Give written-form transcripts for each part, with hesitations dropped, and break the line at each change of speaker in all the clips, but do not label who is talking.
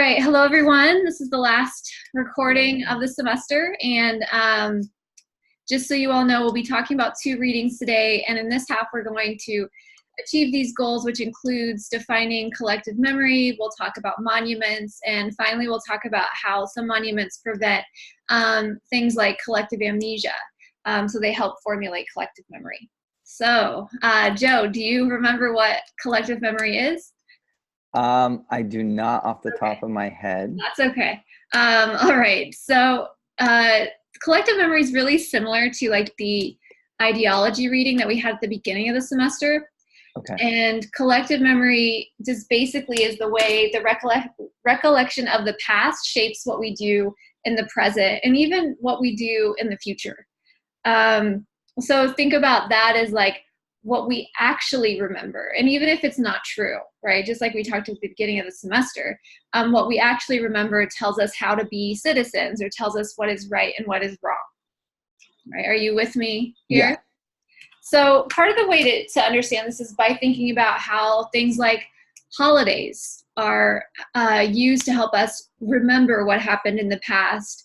right, hello everyone. This is the last recording of the semester, and just so you all know, we'll be talking about 2 readings today, and in this half we're going to achieve these goals, which includes defining collective memory. We'll talk about monuments, and finally we'll talk about how some monuments prevent things like collective amnesia, so they help formulate collective memory. So, Joe, do you remember what collective memory is?
I do not off the top of my head.
That's okay. All right. So collective memory is really similar to like the ideology reading that we had at the beginning of the semester.
Okay.
And collective memory just basically is the way the recollection of the past shapes what we do in the present and even what we do in the future. So think about that as like what we actually remember. And even if it's not true, right? Just like we talked at the beginning of the semester, what we actually remember tells us how to be citizens or tells us what is right and what is wrong, right? Are you with me here?
Yeah.
So part of the way to understand this is by thinking about how things like holidays are used to help us remember what happened in the past.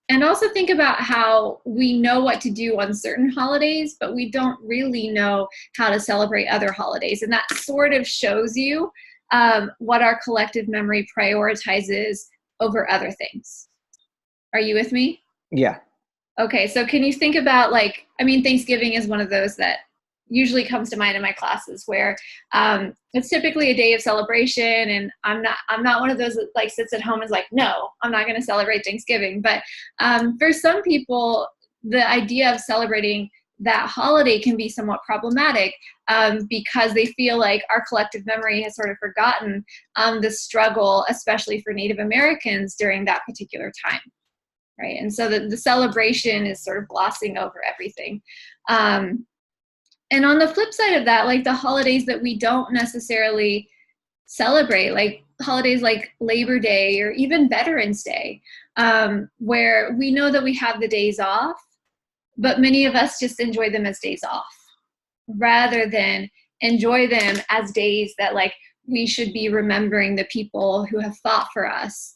And also think about how we know what to do on certain holidays, but we don't really know how to celebrate other holidays. And that sort of shows you what our collective memory prioritizes over other things. Are you with me?
Yeah.
Okay, so can you think about Thanksgiving is one of those that usually comes to mind in my classes where it's typically a day of celebration, and I'm not one of those that like sits at home and is like, no, I'm not going to celebrate Thanksgiving. But for some people, the idea of celebrating that holiday can be somewhat problematic because they feel like our collective memory has sort of forgotten the struggle, especially for Native Americans during that particular time, right? And so the celebration is sort of glossing over everything. And on the flip side of that, like the holidays that we don't necessarily celebrate, like holidays like Labor Day or even Veterans Day, where we know that we have the days off, but many of us just enjoy them as days off rather than enjoy them as days that like we should be remembering the people who have fought for us,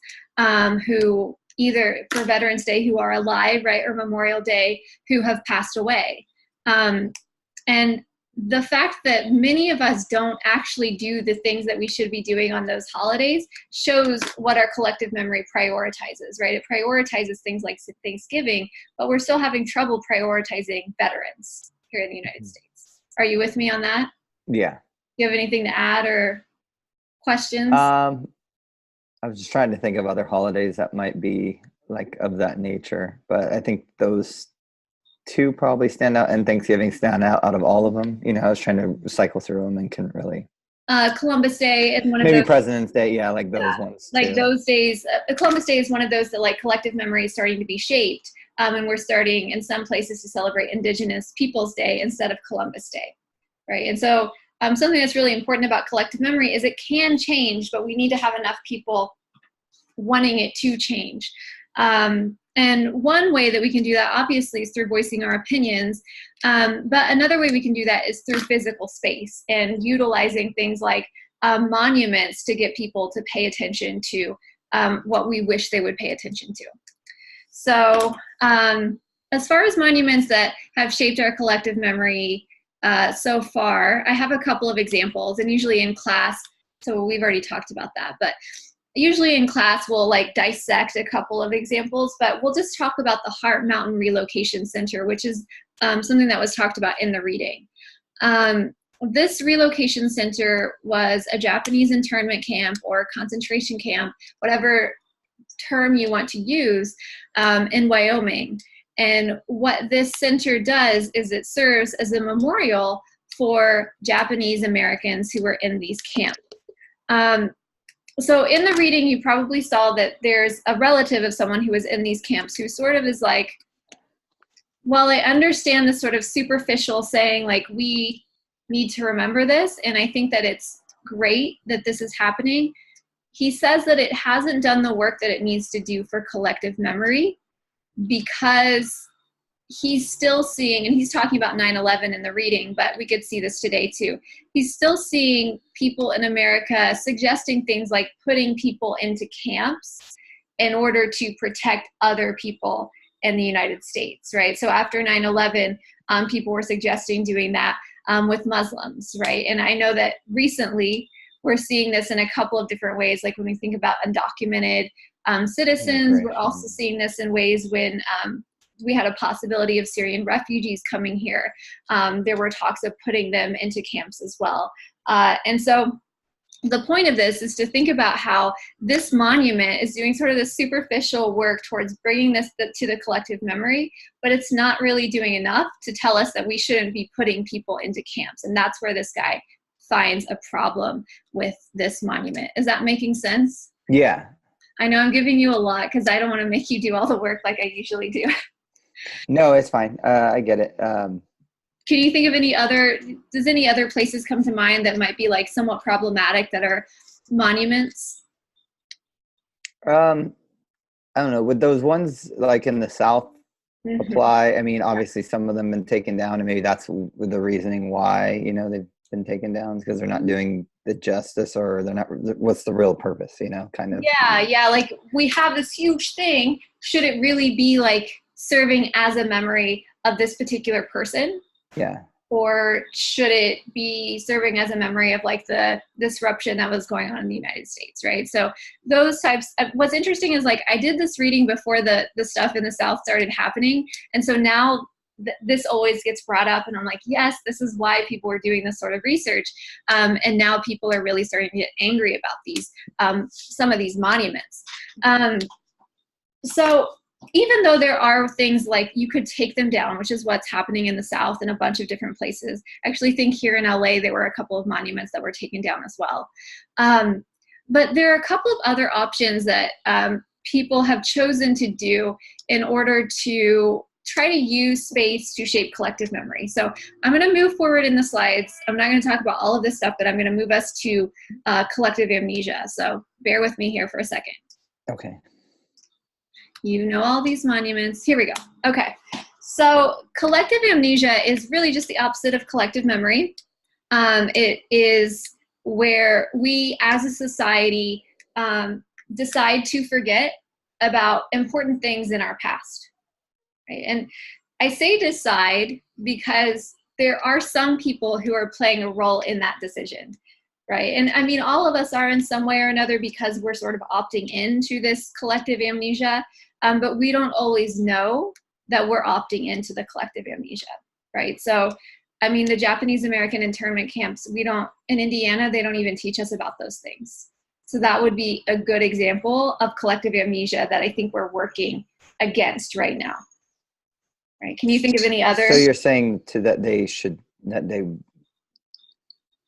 who either for Veterans Day who are alive, right, or Memorial Day who have passed away. And the fact that many of us don't actually do the things that we should be doing on those holidays shows what our collective memory prioritizes, right? It prioritizes things like Thanksgiving, but we're still having trouble prioritizing veterans here in the United States. Are you with me on that?
Yeah.
Do you have anything to add or questions?
I was just trying to think of other holidays that might be like of that nature, but I think those 2 probably stand out, and Thanksgiving stand out of all of them. You know, I was trying to cycle through them and couldn't really.
Columbus Day is one of
Maybe
those.
President's Day, yeah, like those ones
Like
too.
those days, Columbus Day is one of those that like collective memory is starting to be shaped, and we're starting in some places to celebrate Indigenous Peoples Day instead of Columbus Day, right? And so something that's really important about collective memory is it can change, but we need to have enough people wanting it to change. And one way that we can do that, obviously, is through voicing our opinions. But another way we can do that is through physical space and utilizing things like monuments to get people to pay attention to what we wish they would pay attention to. So as far as monuments that have shaped our collective memory so far, I have a couple of examples, and usually in class, so we've already talked about that, but usually in class, we'll like dissect a couple of examples, but we'll just talk about the Heart Mountain Relocation Center, which is something that was talked about in the reading. This relocation center was a Japanese internment camp or concentration camp, whatever term you want to use, in Wyoming. And what this center does is it serves as a memorial for Japanese Americans who were in these camps. So in the reading, you probably saw that there's a relative of someone who was in these camps who sort of is like, well, I understand the sort of superficial saying, like, we need to remember this, and I think that it's great that this is happening. He says that it hasn't done the work that it needs to do for collective memory because he's still seeing, and he's talking about 9/11 in the reading, but we could see this today too. He's still seeing people in America suggesting things like putting people into camps in order to protect other people in the United States, right? So after 9/11, people were suggesting doing that with Muslims, right? And I know that recently we're seeing this in a couple of different ways, like when we think about undocumented citizens, we're also seeing this in ways when we had a possibility of Syrian refugees coming here. There were talks of putting them into camps as well. And so the point of this is to think about how this monument is doing sort of this superficial work towards bringing this to the collective memory, but it's not really doing enough to tell us that we shouldn't be putting people into camps. And that's where this guy finds a problem with this monument. Is that making sense?
Yeah.
I know I'm giving you a lot because I don't want to make you do all the work like I usually do.
No, it's fine. I get it.
Can you think of does any other places come to mind that might be like somewhat problematic that are monuments?
I don't know. Would those ones like in the South apply? I mean, obviously some of them have been taken down, and maybe that's the reasoning why, they've been taken down, because they're not doing the justice, or they're not, what's the real purpose, kind of.
Yeah. Like we have this huge thing. Should it really be like serving as a memory of this particular person?
Yeah.
Or should it be serving as a memory of like the disruption that was going on in the United States, right? So those types, what's interesting is like I did this reading before the stuff in the South started happening. And so now this always gets brought up, and I'm like, yes, this is why people are doing this sort of research. And now people are really starting to get angry about these, some of these monuments. So even though there are things like you could take them down, which is what's happening in the South in a bunch of different places. I actually think here in LA, there were a couple of monuments that were taken down as well. But there are a couple of other options that people have chosen to do in order to try to use space to shape collective memory. So I'm going to move forward in the slides. I'm not going to talk about all of this stuff, but I'm going to move us to collective amnesia. So bear with me here for a second.
Okay.
You know all these monuments. Here we go. Okay. So collective amnesia is really just the opposite of collective memory. It is where we as a society decide to forget about important things in our past. Right? And I say decide because there are some people who are playing a role in that decision. Right. And I mean, all of us are in some way or another because we're sort of opting into this collective amnesia. But we don't always know that we're opting into the collective amnesia, right? So, I mean, the Japanese American internment camps, in Indiana, they don't even teach us about those things. So that would be a good example of collective amnesia that I think we're working against right now, right? Can you think of any other?
So you're saying that they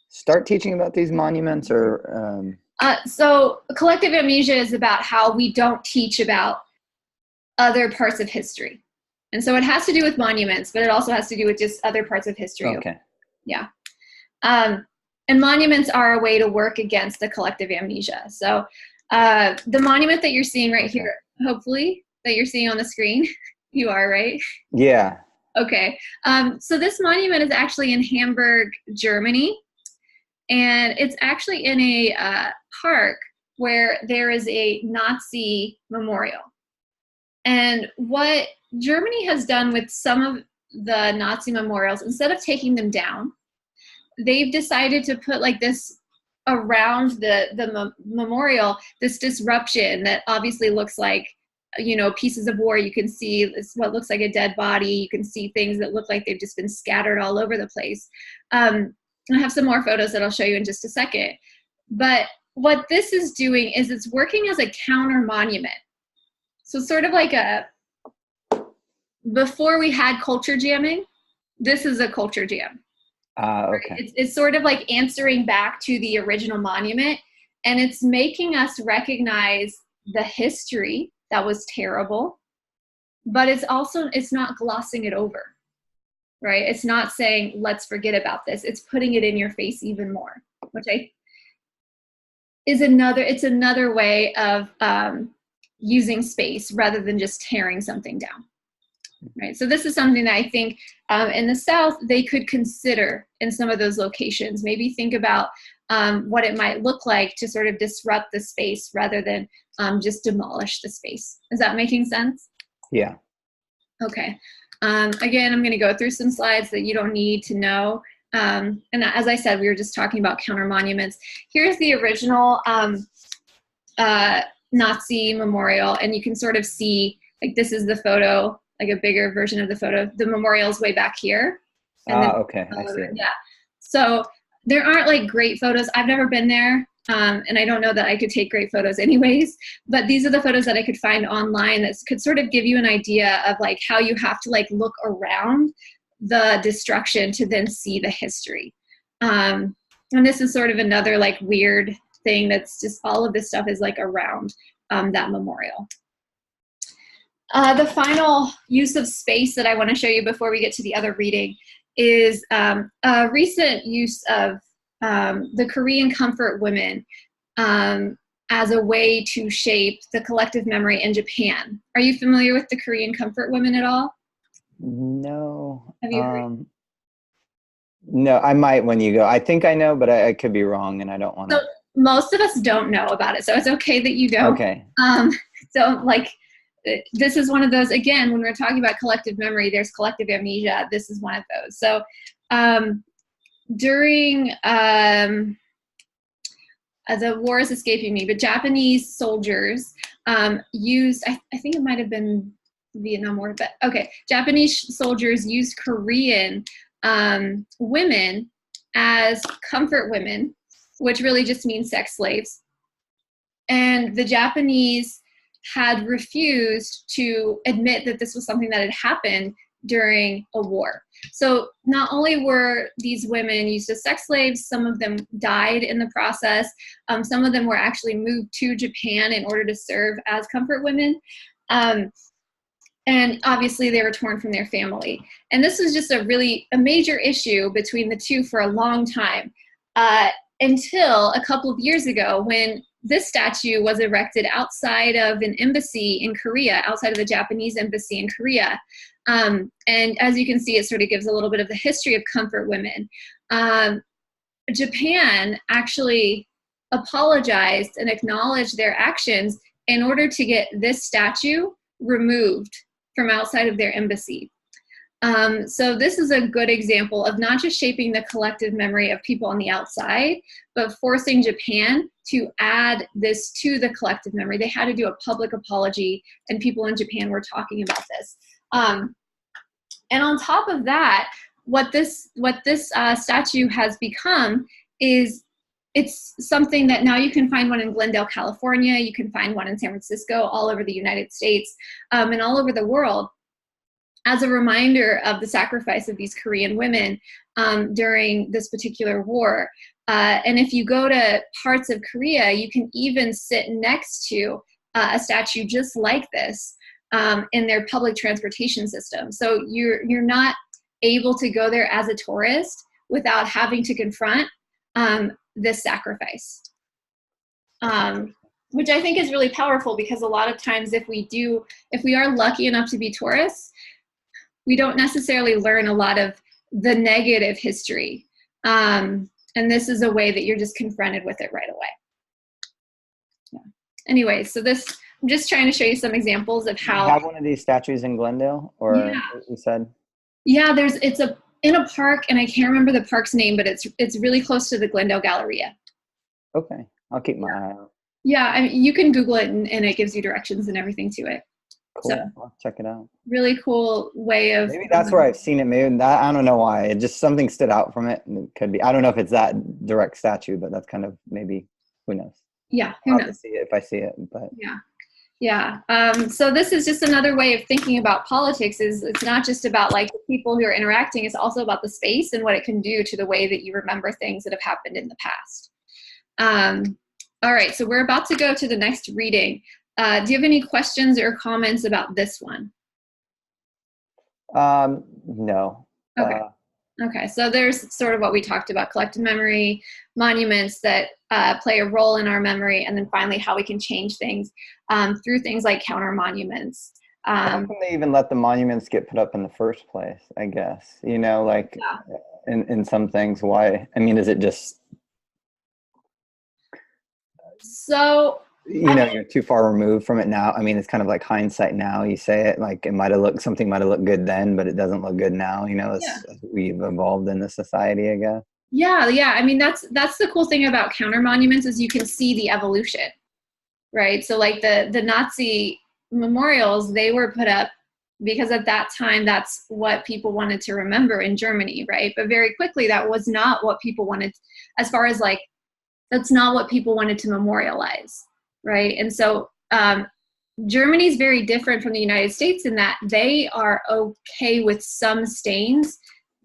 start teaching about these monuments, or?
So collective amnesia is about how we don't teach about other parts of history. And so it has to do with monuments, but it also has to do with just other parts of history.
Okay.
Yeah. And monuments are a way to work against the collective amnesia. So the monument that you're seeing right here, hopefully, that you're seeing on the screen, you are, right?
Yeah.
Okay. So this monument is actually in Hamburg, Germany. And it's actually in a park where there is a Nazi memorial. And what Germany has done with some of the Nazi memorials, instead of taking them down, they've decided to put like this around the memorial, this disruption that obviously looks like, pieces of war. You can see what looks like a dead body. You can see things that look like they've just been scattered all over the place. I have some more photos that I'll show you in just a second. But what this is doing is it's working as a counter monument. So sort of like before we had culture jamming, this is a culture jam.
Okay.
It's sort of like answering back to the original monument, and it's making us recognize the history that was terrible, but it's not glossing it over, right? It's not saying, let's forget about this. It's putting it in your face even more, which it's another way of using space rather than just tearing something down. right? So this is something that I think in the South, they could consider in some of those locations. Maybe think about what it might look like to sort of disrupt the space rather than just demolish the space. Is that making sense?
Yeah.
Okay. Again, I'm going to go through some slides that you don't need to know. And as I said, we were just talking about counter monuments. Here's the original Nazi memorial, and you can sort of see, like, this is the photo, like a bigger version of the photo. The memorial's way back here. And then,
Okay, I see it.
Yeah. So there aren't like great photos. I've never been there, and I don't know that I could take great photos anyways, but these are the photos that I could find online that could sort of give you an idea of like how you have to like look around the destruction to then see the history. And this is sort of another like weird thing that's just all of this stuff is like around that memorial. The final use of space that I want to show you before we get to the other reading is a recent use of the Korean comfort women as a way to shape the collective memory in Japan. Are you familiar with the Korean comfort women at all?
No.
Have you heard?
No, I might when you go. I think I know, but I could be wrong, and I don't want to.
So most of us don't know about it, so it's okay that you don't.
Okay.
So like, this is one of those, again, when we're talking about collective memory, there's collective amnesia. This is one of those. So during, the war is escaping me, but Japanese soldiers used, I think it might have been the Vietnam War, but okay. Japanese soldiers used Korean women as comfort women, which really just means sex slaves. And the Japanese had refused to admit that this was something that had happened during a war. So not only were these women used as sex slaves, some of them died in the process. Some of them were actually moved to Japan in order to serve as comfort women. And obviously they were torn from their family. And this was just a major issue between the two for a long time, until a couple of years ago when this statue was erected outside of an embassy in Korea, outside of the Japanese embassy in Korea. And as you can see, it sort of gives a little bit of the history of comfort women. Japan actually apologized and acknowledged their actions in order to get this statue removed from outside of their embassy. So this is a good example of not just shaping the collective memory of people on the outside, but forcing Japan to add this to the collective memory. They had to do a public apology, and people in Japan were talking about this. And on top of that, what this statue has become is it's something that now you can find one in Glendale, California. You can find one in San Francisco, all over the United States, and all over the world, as a reminder of the sacrifice of these Korean women during this particular war. And if you go to parts of Korea, you can even sit next to a statue just like this in their public transportation system. So you're not able to go there as a tourist without having to confront this sacrifice. Which I think is really powerful, because a lot of times if we are lucky enough to be tourists, we don't necessarily learn a lot of the negative history. And this is a way that you're just confronted with it right away. Yeah. Anyway, so I'm just trying to show you some examples of how.
You have one of these statues in Glendale, or
yeah.
You said?
Yeah, it's in a park, and I can't remember the park's name, but it's really close to the Glendale Galleria.
Okay, I'll keep my eye out.
Yeah, I mean, you can Google it, and it gives you directions and everything to it.
Cool.
So,
I'll check it out.
Really cool way of.
Maybe that's where I've seen it. Maybe that, I don't know why. It just something stood out from it, and it could be. I don't know if it's that direct statue, but that's kind of maybe. Who knows?
Yeah,
I'll have to see it if I see it. But
yeah. So this is just another way of thinking about politics. Is it's not just about like the people who are interacting. It's also about the space and what it can do to the way that you remember things that have happened in the past. All right, so we're about to go to the next reading. Do you have any questions or comments about this one?
No.
Okay, so there's sort of what we talked about: collective memory, monuments that play a role in our memory, and then finally how we can change things through things like counter monuments.
How come they even let the monuments get put up in the first place, I guess? You know, like
Yeah.
in some things, why? I mean, is it just,
So
you know, you're too far removed from it now? I mean, it's kind of like hindsight now. You say it like something might have looked good then, but it doesn't look good now, you know,
yeah.
as we've evolved in the society, I guess.
Yeah. I mean, that's the cool thing about counter monuments is you can see the evolution, right? So like the Nazi memorials, they were put up because at that time that's what people wanted to remember in Germany, right? But very quickly that was not what people wanted, as far as like, that's not what people wanted to memorialize, right? And so Germany is very different from the United States in that they are okay with some stains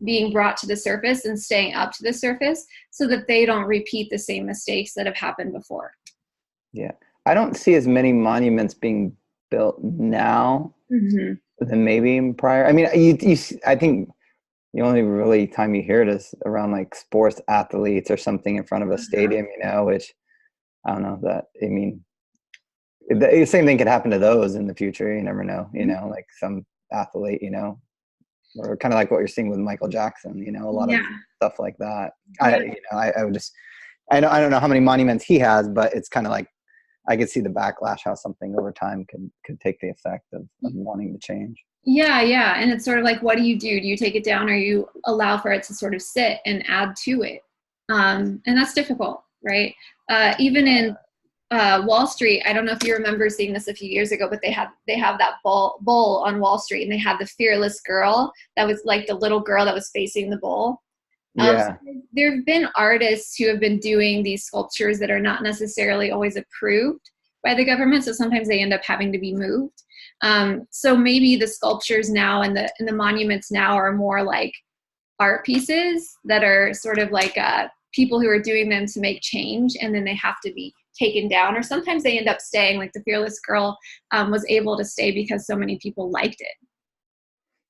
being brought to the surface and staying up to the surface so that they don't repeat the same mistakes that have happened before.
Yeah. I don't see as many monuments being built now than maybe in prior. I mean, I think the only really time you hear it is around like sports athletes or something in front of a stadium, you know, which I don't know that, I mean, the same thing could happen to those in the future. You never know, you know, like some athlete, you know, or kind of like what you're seeing with Michael Jackson, you know, a lot of stuff like that. I would just, I don't know how many monuments he has, but it's kind of like, I could see the backlash, how something over time could take the effect of wanting to change.
Yeah. And it's sort of like, what do? Do you take it down or you allow for it to sort of sit and add to it? And that's difficult, right? Even in Wall Street, I don't know if you remember seeing this a few years ago, but they have that bowl on Wall Street, and they had the fearless girl that was like the little girl that was facing the bowl.
Yeah.
So there have been artists who have been doing these sculptures that are not necessarily always approved by the government, so sometimes they end up having to be moved. So maybe the sculptures now and the monuments now are more like art pieces that are sort of like people who are doing them to make change, and then they have to be taken down, or sometimes they end up staying. Like the fearless girl was able to stay because so many people liked it.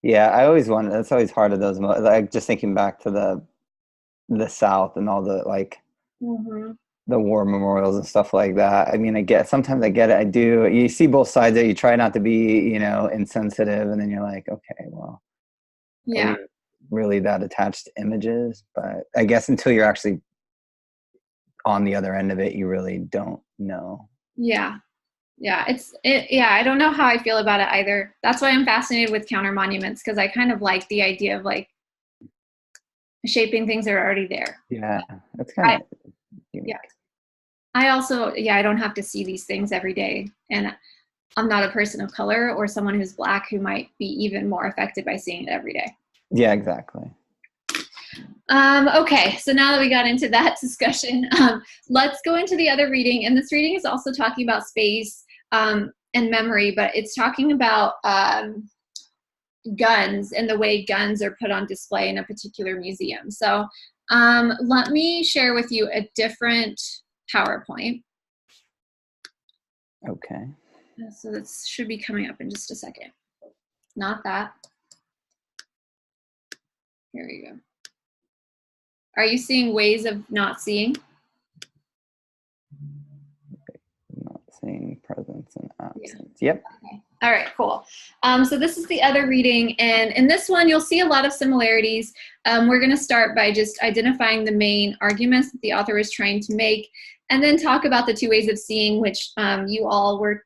Yeah, I always wonder. That's always hard of those. Like just thinking back to the South and all the like the war memorials and stuff like that. I mean, sometimes I get it. I do. You see both sides of it. You try not to be, you know, insensitive, and then you're like, okay, well,
Yeah.
are we really that attached to images? But I guess until you're actually on the other end of it, you really don't know.
Yeah. I don't know how I feel about it either. That's why I'm fascinated with counter monuments, because I kind of like the idea of like shaping things that are already there.
Yeah, that's kind of
yeah. I also, I don't have to see these things every day, and I'm not a person of color or someone who's Black who might be even more affected by seeing it every day.
Yeah, exactly.
Okay, so now that we got into that discussion, let's go into the other reading. And this reading is also talking about space and memory, but it's talking about guns and the way guns are put on display in a particular museum. So let me share with you a different PowerPoint.
Okay.
So this should be coming up in just a second. Not that. Here we go. Are you seeing ways of not seeing?
Not seeing presence and absence. Yeah. Yep.
Okay. All right, cool. So this is the other reading, and in this one, you'll see a lot of similarities. We're going to start by just identifying the main arguments that the author is trying to make, and then talk about the two ways of seeing, which you all were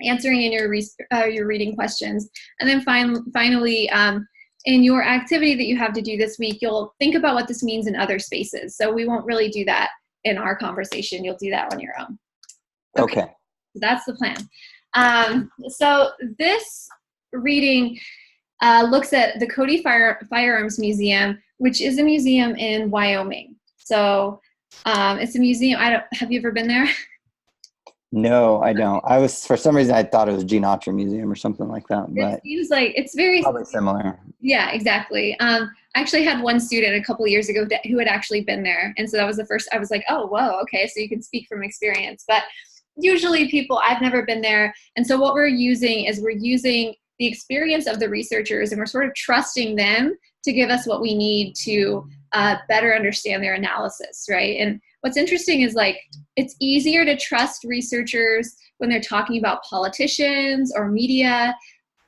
answering in your reading questions. And then finally, in your activity that you have to do this week, you'll think about what this means in other spaces. So we won't really do that in our conversation. You'll do that on your own.
Okay.
So that's the plan. So this reading looks at the Cody Firearms Museum, which is a museum in Wyoming. So it's a museum. Have you ever been there?
No, I don't. For some reason, I thought it was Gene Autry Museum or something like that. But
it seems like it's very
probably similar.
Yeah, exactly. I actually had one student a couple of years ago who had actually been there, and so that was the first. I was like, oh, whoa, okay, so you can speak from experience. But usually, I've never been there, and so what we're using the experience of the researchers, and we're sort of trusting them to give us what we need to better understand their analysis, right? And what's interesting is like, it's easier to trust researchers when they're talking about politicians or media,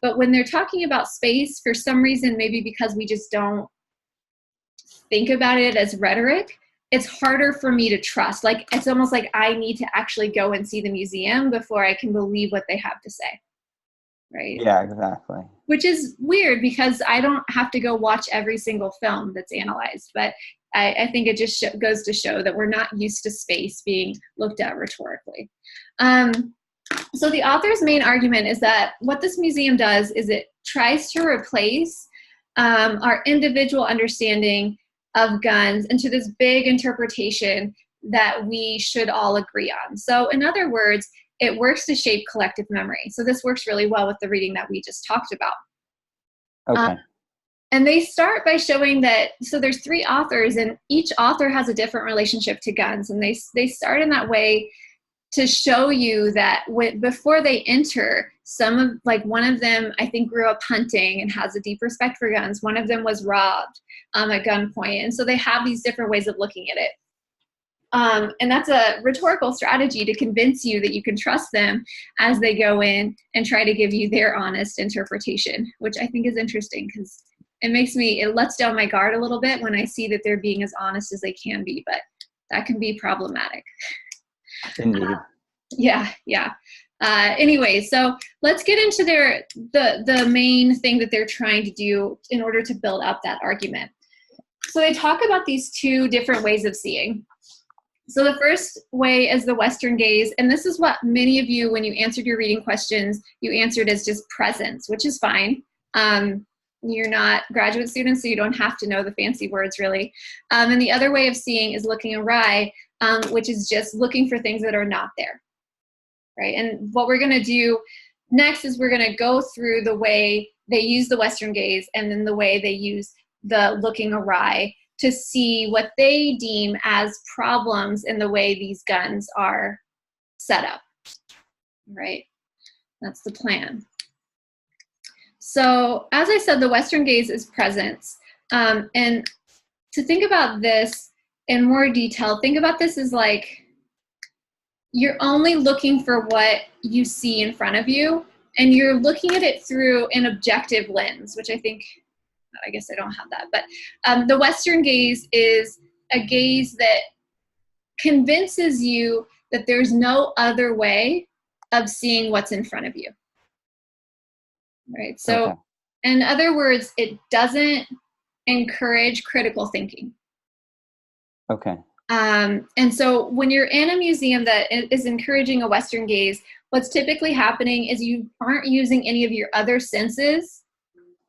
but when they're talking about space, for some reason, maybe because we just don't think about it as rhetoric, it's harder for me to trust. Like, it's almost like I need to actually go and see the museum before I can believe what they have to say, right?
Yeah, exactly.
Which is weird because I don't have to go watch every single film that's analyzed, but I think it just goes to show that we're not used to space being looked at rhetorically. So the author's main argument is that what this museum does is it tries to replace our individual understanding of guns into this big interpretation that we should all agree on. So in other words, it works to shape collective memory. So this works really well with the reading that we just talked about.
Okay.
And they start by showing that, so there's 3 authors, and each author has a different relationship to guns. And they start in that way to show you that before they enter, one of them, I think, grew up hunting and has a deep respect for guns. One of them was robbed at gunpoint. And so they have these different ways of looking at it. And that's a rhetorical strategy to convince you that you can trust them as they go in and try to give you their honest interpretation, which I think is interesting because it lets down my guard a little bit when I see that they're being as honest as they can be, but that can be problematic.
Indeed.
Yeah. Anyway, so let's get into the main thing that they're trying to do in order to build up that argument. So they talk about these 2 different ways of seeing. So the first way is the Western gaze, and this is what many of you, when you answered your reading questions, you answered as just presence, which is fine. You're not graduate students, so you don't have to know the fancy words, really. And the other way of seeing is looking awry, which is just looking for things that are not there, right? And what we're going to do next is we're going to go through the way they use the Western gaze and then the way they use the looking awry to see what they deem as problems in the way these guns are set up, right? That's the plan. So as I said, the Western gaze is presence. And to think about this in more detail, think about this as like you're only looking for what you see in front of you, and you're looking at it through an objective lens, which I guess I don't have that. But the Western gaze is a gaze that convinces you that there's no other way of seeing what's in front of you. Right. So,
Okay.
in other words, it doesn't encourage critical thinking.
Okay.
And so when you're in a museum that is encouraging a Western gaze, what's typically happening is you aren't using any of your other senses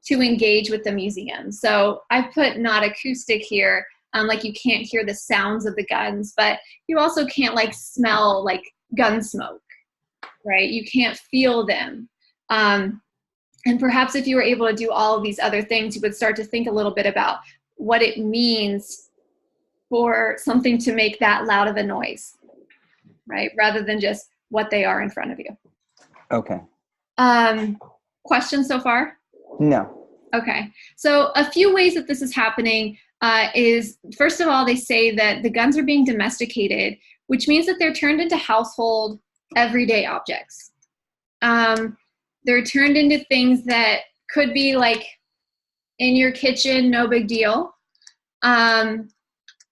to engage with the museum. So I've put not acoustic here, like you can't hear the sounds of the guns, but you also can't like smell like gun smoke, right? You can't feel them. And perhaps if you were able to do all of these other things, you would start to think a little bit about what it means for something to make that loud of a noise, right? Rather than just what they are in front of you.
Okay.
Questions so far?
No.
Okay. So a few ways that this is happening is, first of all, they say that the guns are being domesticated, which means that they're turned into household, everyday objects. They're turned into things that could be like in your kitchen, no big deal,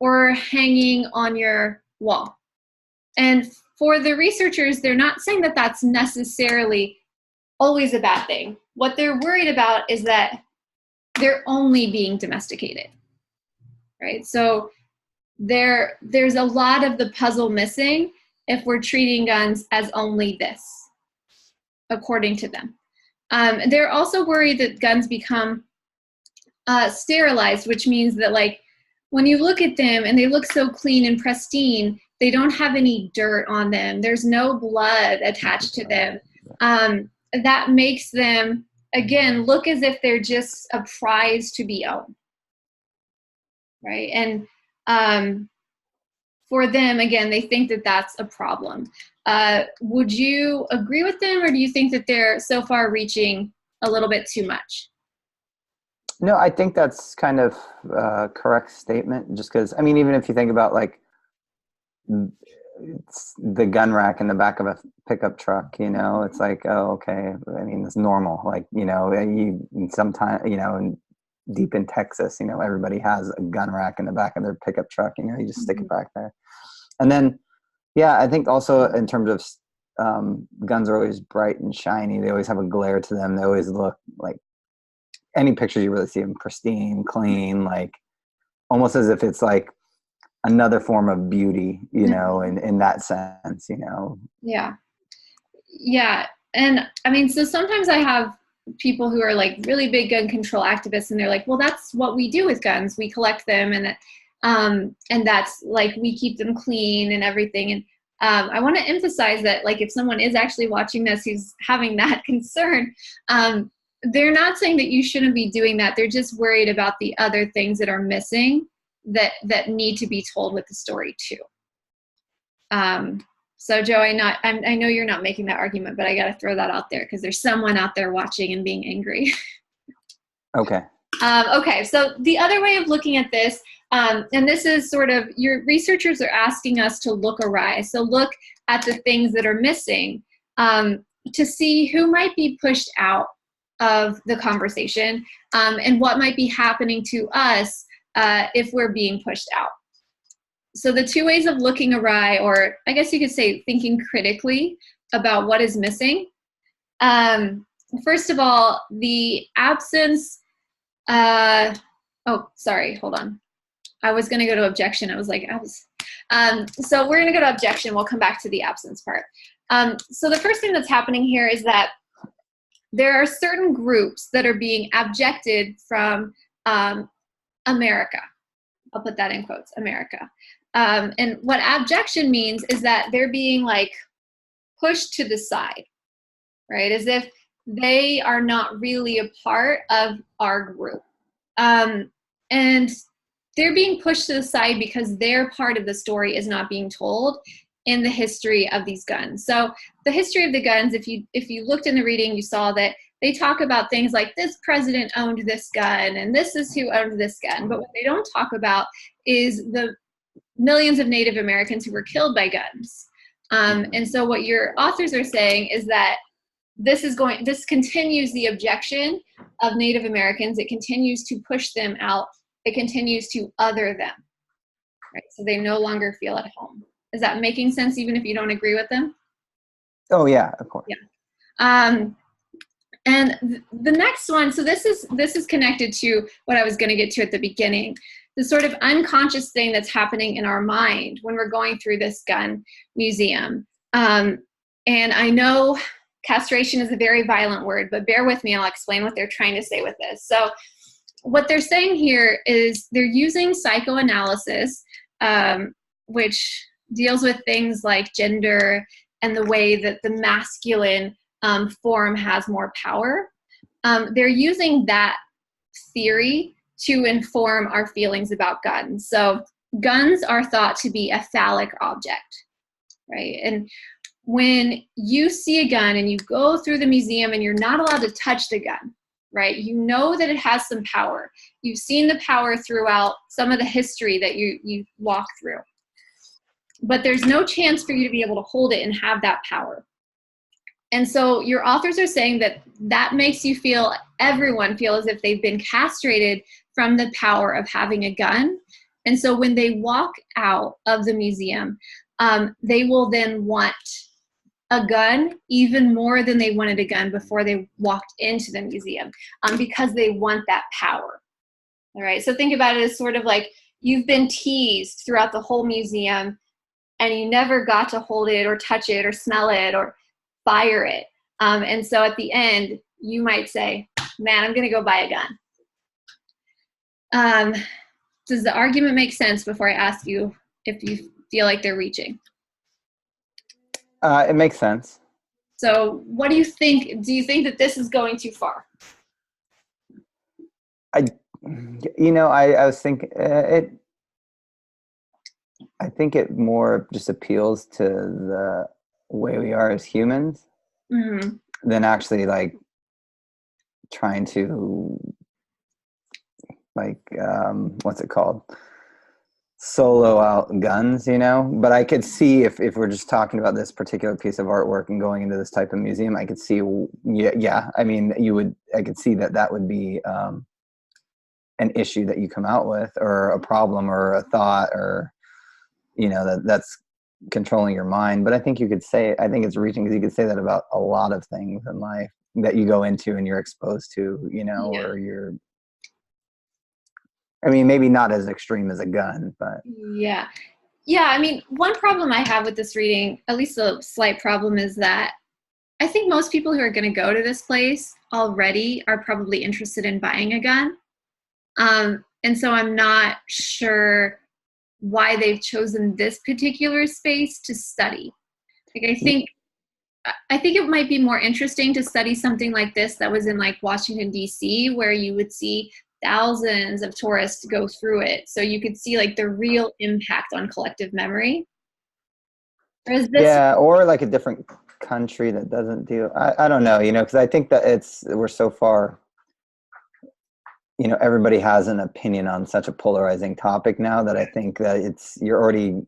or hanging on your wall. And for the researchers, they're not saying that that's necessarily always a bad thing. What they're worried about is that they're only being domesticated, right? So there's a lot of the puzzle missing if we're treating guns as only this, according to them. They're also worried that guns become sterilized, which means that like when you look at them and they look so clean and pristine, they don't have any dirt on them. There's no blood attached to them. That makes them, again, look as if they're just a prize to be owned, right? And for them, again, they think that that's a problem. Would you agree with them, or do you think that they're so far reaching a little bit too much?
No, I think that's kind of a correct statement. Just because, I mean, even if you think about like it's the gun rack in the back of a pickup truck, you know, it's like, oh, okay. I mean, it's normal. Like, you know, you sometimes, you know, and deep in Texas, you know, everybody has a gun rack in the back of their pickup truck. You know, you just stick it back there. And then, yeah, I think also in terms of guns are always bright and shiny. They always have a glare to them. They always look like any picture you really see them pristine, clean, like almost as if it's like another form of beauty, you know, in that sense, you know.
Yeah. Yeah. And I mean, so sometimes I have people who are like really big gun control activists, and they're like, well, that's what we do with guns. We collect them, and that's like, we keep them clean and everything. And I want to emphasize that, like, if someone is actually watching this who's having that concern, they're not saying that you shouldn't be doing that. They're just worried about the other things that are missing that need to be told with the story too. So Joe, I know you're not making that argument, but I got to throw that out there because there's someone out there watching and being angry.
Okay.
Okay, so the other way of looking at this, and this is sort of, your researchers are asking us to look awry. So look at the things that are missing, to see who might be pushed out of the conversation, and what might be happening to us if we're being pushed out. So the two ways of looking awry, or I guess you could say thinking critically about what is missing. First of all, the absence, oh, sorry, hold on. I was gonna go to objection. I was like, so we're gonna go to objection. We'll come back to the absence part. So the first thing that's happening here is that there are certain groups that are being abjected from America. I'll put that in quotes, America. And what abjection means is that they're being like pushed to the side, right? As if they are not really a part of our group. And they're being pushed to the side because their part of the story is not being told in the history of these guns. So the history of the guns, if you looked in the reading, you saw that they talk about things like this president owned this gun and this is who owned this gun. But what they don't talk about is the millions of Native Americans who were killed by guns. And so what your authors are saying is that this continues the objection of Native Americans. It continues to push them out. It continues to other them, right? So they no longer feel at home. Is that making sense even if you don't agree with them?
Oh yeah, of course.
Yeah. And the next one, so this is connected to what I was going to get to at the beginning, the sort of unconscious thing that's happening in our mind when we're going through this gun museum. And I know castration is a very violent word, but bear with me, I'll explain what they're trying to say with this. So what they're saying here is they're using psychoanalysis, which deals with things like gender and the way that the masculine form has more power. They're using that theory to inform our feelings about guns. So guns are thought to be a phallic object, right? And when you see a gun and you go through the museum and you're not allowed to touch the gun, right? You know that it has some power. You've seen the power throughout some of the history that you walk through. But there's no chance for you to be able to hold it and have that power. And so your authors are saying that makes you feel, everyone feel as if they've been castrated from the power of having a gun. And so when they walk out of the museum, they will then want a gun even more than they wanted a gun before they walked into the museum, because they want that power. All right, so think about it as sort of like you've been teased throughout the whole museum and you never got to hold it or touch it or smell it or fire it. And so at the end, you might say, man, I'm gonna go buy a gun. Does the argument make sense before I ask you if you feel like they're reaching?
It makes sense.
So what do you think? Do you think that this is going too far?
I was thinking I think it more just appeals to the way we are as humans than actually like trying to like what's it called? Solo out guns, you know. But I could see if we're just talking about this particular piece of artwork and going into this type of museum, I could see, yeah. I mean, I could see that would be an issue that you come out with, or a problem, or a thought, or you know, that's controlling your mind. But I think I think it's reaching, because you could say that about a lot of things in life that you go into and you're exposed to, you know,
Yeah.
or I mean, maybe not as extreme as a gun, but
Yeah. Yeah. I mean, one problem I have with this reading, at least a slight problem, is that I think most people who are going to go to this place already are probably interested in buying a gun. And so I'm not sure why they've chosen this particular space to study. Like, I think it might be more interesting to study something like this that was in like Washington, D.C., where you would see thousands of tourists go through it. So you could see like the real impact on collective memory. Whereas this,
yeah, or like a different country that doesn't deal. I don't know, you know, because I think that we're so far, you know, everybody has an opinion on such a polarizing topic now, that I think that you're already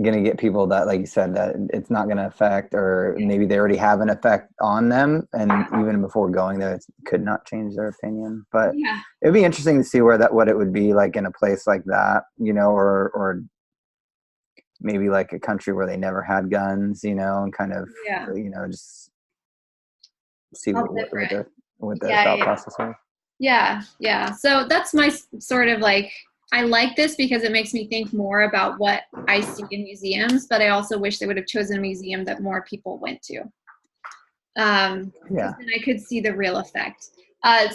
going to get people that, like you said, that it's not going to affect, or maybe they already have an effect on them, and even before going there, it could not change their opinion. But
yeah,
it'd be interesting to see what it would be like in a place like that, you know, or maybe like a country where they never had guns, you know, and kind of,
yeah,
you know, just see
all
what
different.
their
Yeah,
thought
yeah,
process was.
yeah, yeah. So that's my sort of like, I like this because it makes me think more about what I see in museums, but I also wish they would have chosen a museum that more people went to. Because
Yeah,
then I could see the real effect.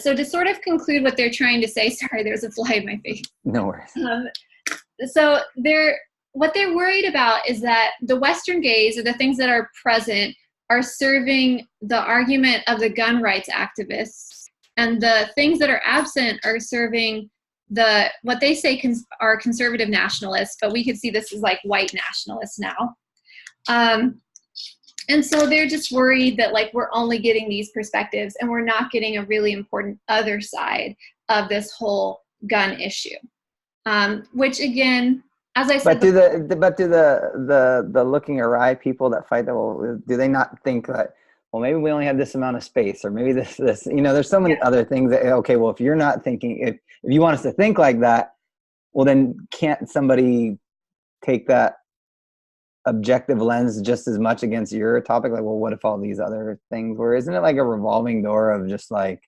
So to sort of conclude what they're trying to say, sorry, there's a fly in my face.
no worries.
So what they're worried about is that the Western gaze, or the things that are present, are serving the argument of the gun rights activists, and the things that are absent are serving what they say are conservative nationalists, but we could see this as like white nationalists now. And so they're just worried that like we're only getting these perspectives and we're not getting a really important other side of this whole gun issue. Which again, as I said
But do
before,
the looking awry people that fight that, well, do they not think that, well, maybe we only have this amount of space, or maybe this, you know, there's so many
yeah,
other things that, okay, well, if you're not thinking, if you want us to think like that, well, then can't somebody take that objective lens just as much against your topic? Like, well, what if all these other things were, isn't it like a revolving door of just like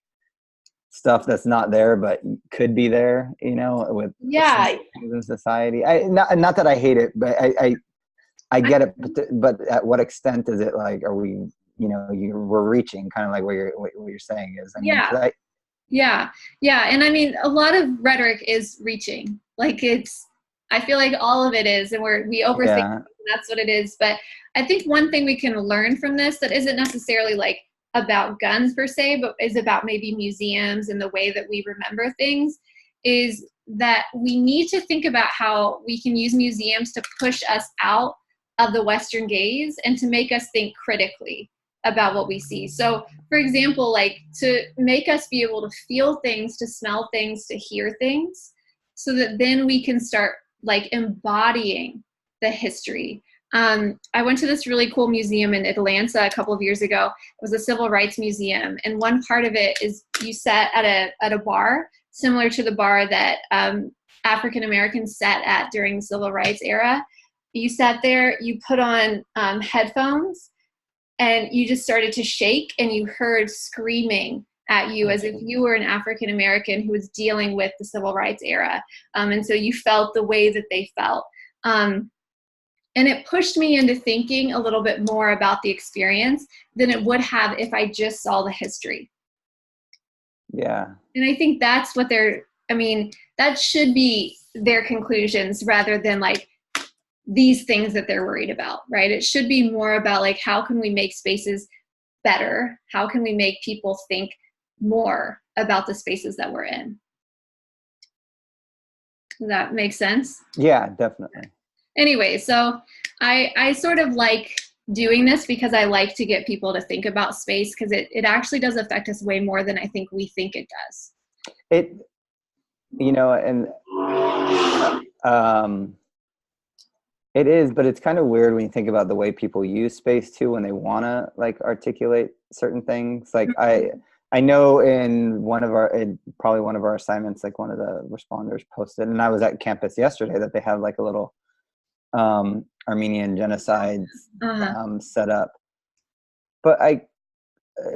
stuff that's not there but could be there, you know, with
yeah,
things in society? Not that I hate it, but I get it, but at what extent is it like, are we, you know, we're reaching, kind of like what you're saying is, I mean,
yeah,
because
yeah, yeah. And I mean, a lot of rhetoric is reaching. Like I feel like all of it is, and we overthink.
yeah,
That's what it is. But I think one thing we can learn from this that isn't necessarily like about guns per se, but is about maybe museums and the way that we remember things, is that we need to think about how we can use museums to push us out of the Western gaze and to make us think critically about what we see. So, for example, like to make us be able to feel things, to smell things, to hear things, so that then we can start like embodying the history. I went to this really cool museum in Atlanta a couple of years ago. It was a civil rights museum, and one part of it is you sat at a bar similar to the bar that African Americans sat at during the civil rights era. You sat there, you put on headphones, and you just started to shake, and you heard screaming at you as if you were an African American who was dealing with the civil rights era. And so you felt the way that they felt. And it pushed me into thinking a little bit more about the experience than it would have if I just saw the history.
yeah,
And I think that's what that should be their conclusions rather than like these things that they're worried about, right? It should be more about like, how can we make spaces better? How can we make people think more about the spaces that we're in? Does that make sense?
yeah, definitely.
Anyway, so I sort of like doing this because I like to get people to think about space, because it actually does affect us way more than I think we think it does.
you know, and um, it is, but it's kind of weird when you think about the way people use space too when they want to like articulate certain things. Like I know in probably one of our assignments, like one of the responders posted, and I was at campus yesterday, that they have like a little Armenian genocide set up. But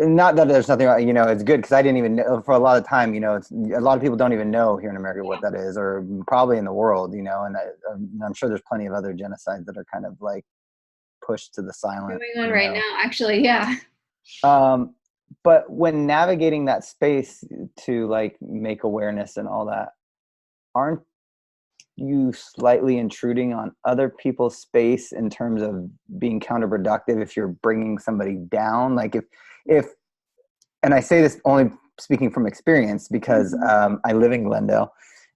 not that there's nothing, you know, it's good because I didn't even know for a lot of time, you know, it's a lot of people don't even know here in America what that is, or probably in the world, you know, and I'm sure there's plenty of other genocides that are kind of like pushed to the silent.
Going on right now, actually, yeah.
But when navigating that space to like make awareness and all that, aren't you slightly intruding on other people's space in terms of being counterproductive if you're bringing somebody down? Like if and I say this only speaking from experience because I live in Glendale,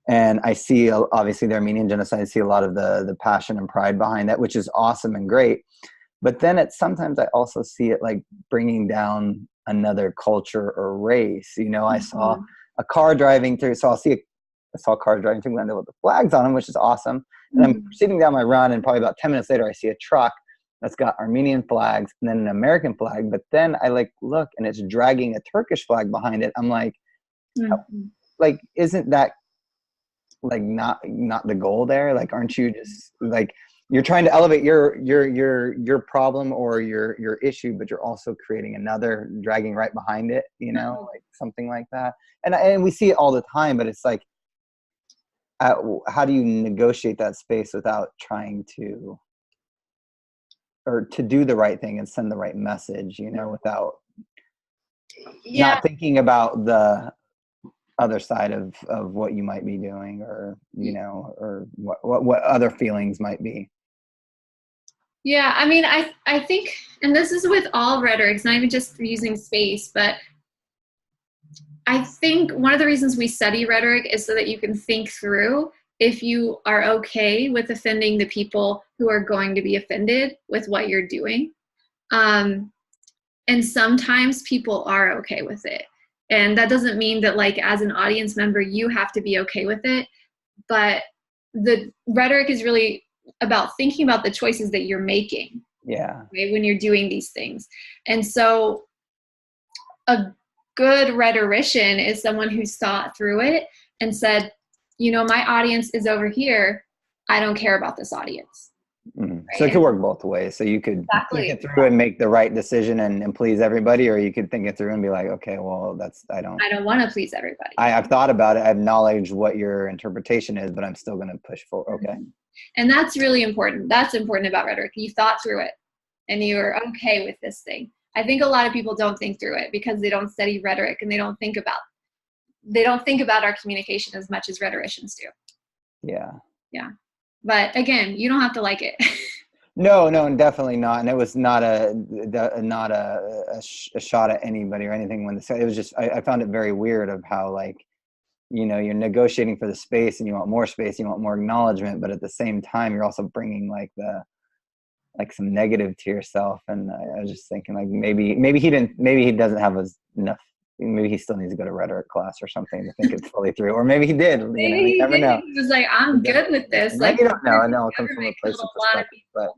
and I see obviously the Armenian genocide. I see a lot of the passion and pride behind that, which is awesome and great. But then sometimes I also see it like bringing down another culture or race. You know, I saw a car driving through, so I saw cars driving through Glendale with the flags on them, which is awesome. And I'm proceeding down my run, and probably about 10 minutes later, I see a truck that's got Armenian flags and then an American flag. But then I like look, and it's dragging a Turkish flag behind it. I'm like, like, isn't that like not the goal there? Like, aren't you just like, you're trying to elevate your problem or your issue, but you're also creating another dragging right behind it, you know, like something like that. And we see it all the time, but it's like, how do you negotiate that space without trying to, or to do the right thing and send the right message, you know, without not thinking about the other side of what you might be doing, or, you know, or what other feelings might be.
Yeah, I mean, I think, and this is with all rhetoric, it's not even just using space, but I think one of the reasons we study rhetoric is so that you can think through if you are okay with offending the people who are going to be offended with what you're doing. And sometimes people are okay with it. And that doesn't mean that, like, as an audience member, you have to be okay with it. But the rhetoric is really about thinking about the choices that you're making.
Yeah.
Right, when you're doing these things. And so a good rhetorician is someone who's thought through it and said, you know, my audience is over here. I don't care about this audience.
Right? So it could work both ways. So you could think it through and make the right decision and please everybody, or you could think it through and be like, okay, well, I don't
want to please everybody.
I've thought about it. I've acknowledged what your interpretation is, but I'm still going to push forward. Okay.
And that's really important. That's important about rhetoric. You thought through it and you're okay with this thing. I think a lot of people don't think through it because they don't study rhetoric, and they don't think about our communication as much as rhetoricians do.
Yeah.
Yeah. But again, you don't have to like it.
No, definitely not. And it was not a shot at anybody or anything when it was just, I found it very weird of how, like, you know, you're negotiating for the space and you want more space, you want more acknowledgement, but at the same time, you're also bringing like some negative to yourself. And I was just thinking, like, maybe he doesn't have enough. Maybe he still needs to go to rhetoric class or something to think it fully through. Or maybe he did. You never know.
He was like, I'm good with this.
Like, you don't know. I know it comes from a place of perspective, but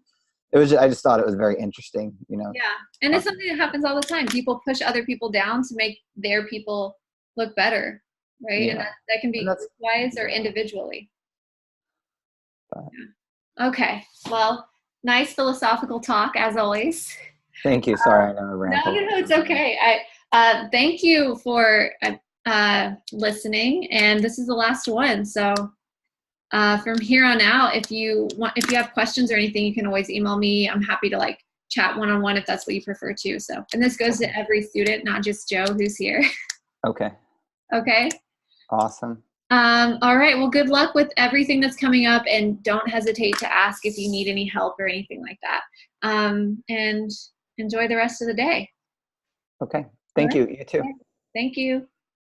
it was. I just thought it was very interesting. You know.
Yeah, and it's something that happens all the time. People push other people down to make their people look better, right? Yeah. And that can be group-wise or individually. Yeah. Okay. Well, nice philosophical talk as always.
Thank you. Sorry, I never rambled.
No, it's okay. Thank you for listening, and this is the last one. So from here on out, if you have questions or anything, you can always email me. I'm happy to like chat one-on-one if that's what you prefer to. So, and this goes to every student, not just Joe who's here. Okay. Okay. Awesome. All right. Well, good luck with everything that's coming up, and don't hesitate to ask if you need any help or anything like that. And enjoy the rest of the day. Okay. Thank you. You too. Thank you.